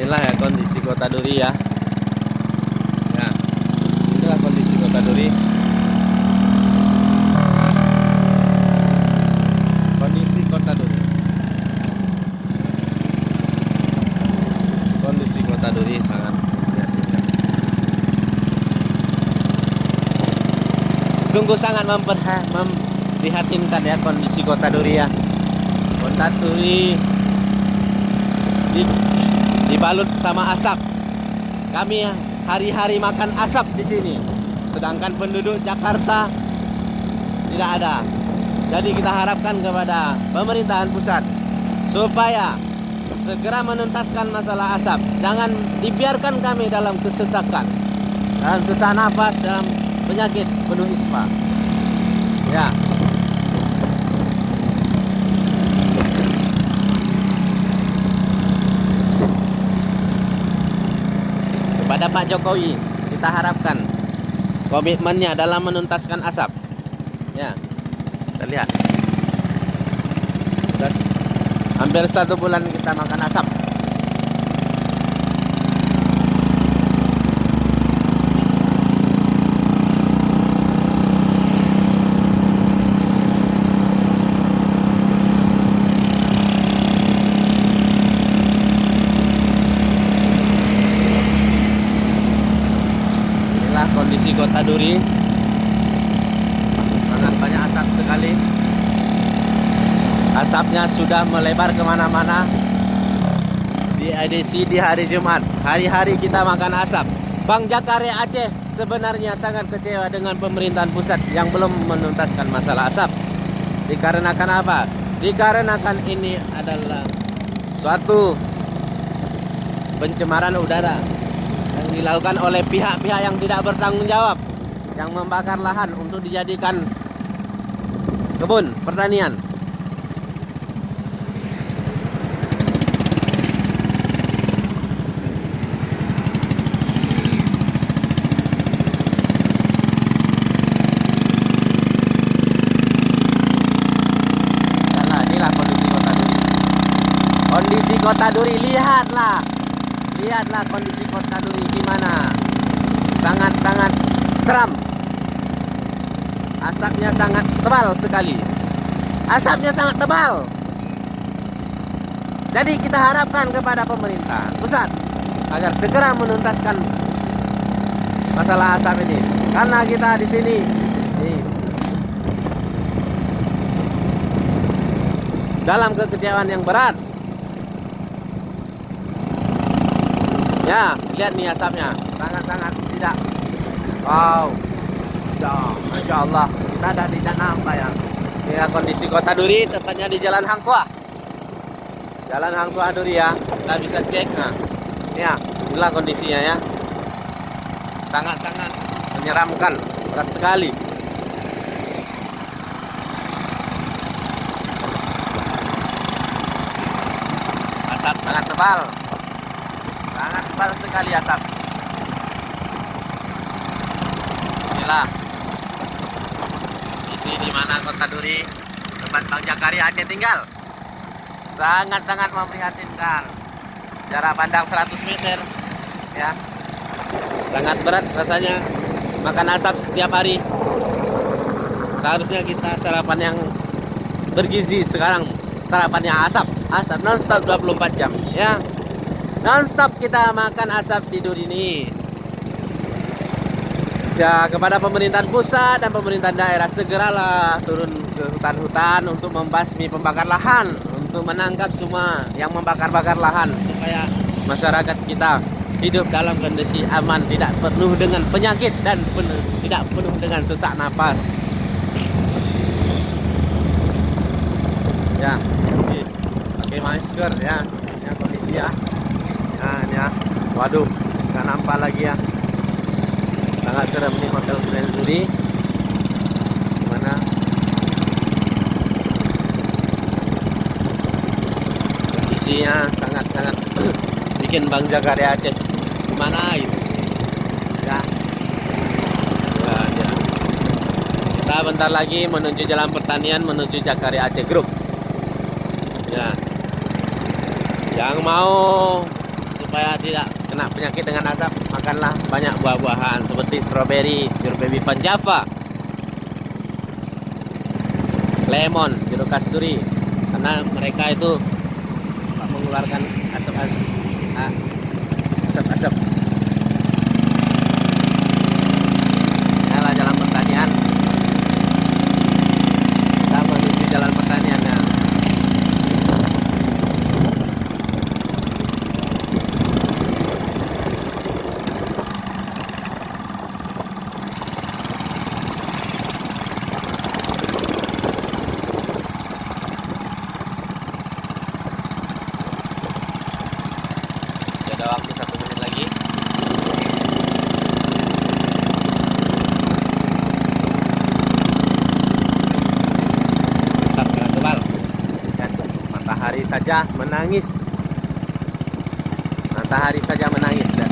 Inilah ya kondisi Kota Duri ya. Ya, inilah kondisi Kota Duri. Kondisi Kota Duri. Kondisi Kota Duri sangat menyedihkan. Sungguh sangat memprihatinkan ya kondisi Kota Duri ya. Kota Duri dibalut sama asap. Kami hari-hari makan asap di sini. Sedangkan penduduk Jakarta tidak ada. Jadi kita harapkan kepada pemerintahan pusat supaya segera menuntaskan masalah asap. Jangan dibiarkan kami dalam kesesakan, dalam sesak nafas, dalam penyakit penuh ispa. Ya. Kepada Pak Jokowi kita harapkan komitmennya dalam menuntaskan asap. Ya, kita lihat. Sudah hampir 1 bulan kita makan asap. Kondisi Kota Duri sangat banyak asap sekali. Asapnya sudah melebar kemana-mana. Di edisi di hari Jumat, hari-hari kita makan asap. Bang Jakarta Aceh sebenarnya sangat kecewa dengan pemerintahan pusat yang belum menuntaskan masalah asap. Dikarenakan apa? Dikarenakan ini adalah suatu pencemaran udara yang dilakukan oleh pihak-pihak yang tidak bertanggung jawab, yang membakar lahan untuk dijadikan kebun pertanian. Inilah kondisi Kota Duri. Kondisi Kota Duri, lihatlah kondisi Kota Duri gimana. Sangat-sangat seram. Asapnya sangat tebal sekali. Asapnya sangat tebal. Jadi kita harapkan kepada pemerintah pusat agar segera menuntaskan masalah asap ini. Karena kita di sini dalam kekecewaan yang berat. Ya, lihat nih asapnya, sangat-sangat tidak. Wow, Masya Allah, kita ada tidak nampak ya. Inilah kondisi Kota Duri, tepatnya di Jalan Hangtua. Jalan Hangtua Duri ya, kita bisa cek. Nah, ya, inilah kondisinya ya. Sangat-sangat menyeramkan, berat sekali. Asap sangat tebal. Sangat tebal sekali asap. Inilah isi di mana Kota Duri, tempat Bang Jakarta Aceh tinggal. Sangat-sangat memprihatinkan. Jarak pandang 100 meter. Ya. Sangat berat rasanya makan asap setiap hari. Seharusnya kita sarapan yang bergizi, sekarang sarapannya asap non-stop 24 jam ya. Non-stop kita makan asap tidur ini. Ya, kepada pemerintahan pusat dan pemerintahan daerah, segeralah turun ke hutan-hutan untuk membasmi pembakar lahan, untuk menangkap semua yang membakar-bakar lahan supaya masyarakat kita hidup dalam kondisi aman, tidak penuh dengan penyakit dan tidak penuh dengan sesak napas. Ya, pakai masker ya. Ini kondisi ya. Nah, ini ya. Waduh, nggak nampak lagi ya. Sangat serem nih Hotel Grand Duri. Gimana? Kondisinya sangat-sangat bikin Bang Jakarta Aceh gimana gitu. Ya. Ya. Kita bentar lagi menuju Jalan Pertanian, menuju Jakarta Aceh Group. Ya. Yang mau supaya tidak kena penyakit dengan asap, makanlah banyak buah-buahan seperti stroberi, jeruk baby pan java, lemon, jeruk kasturi, karena mereka itu mengeluarkan asap-asap. Inilah jalan pertanian. Kita menuju jalan pertaniannya. Ada waktu 1 menit lagi. Asap sangat tebal. Dan matahari saja menangis. Matahari saja menangis. Dan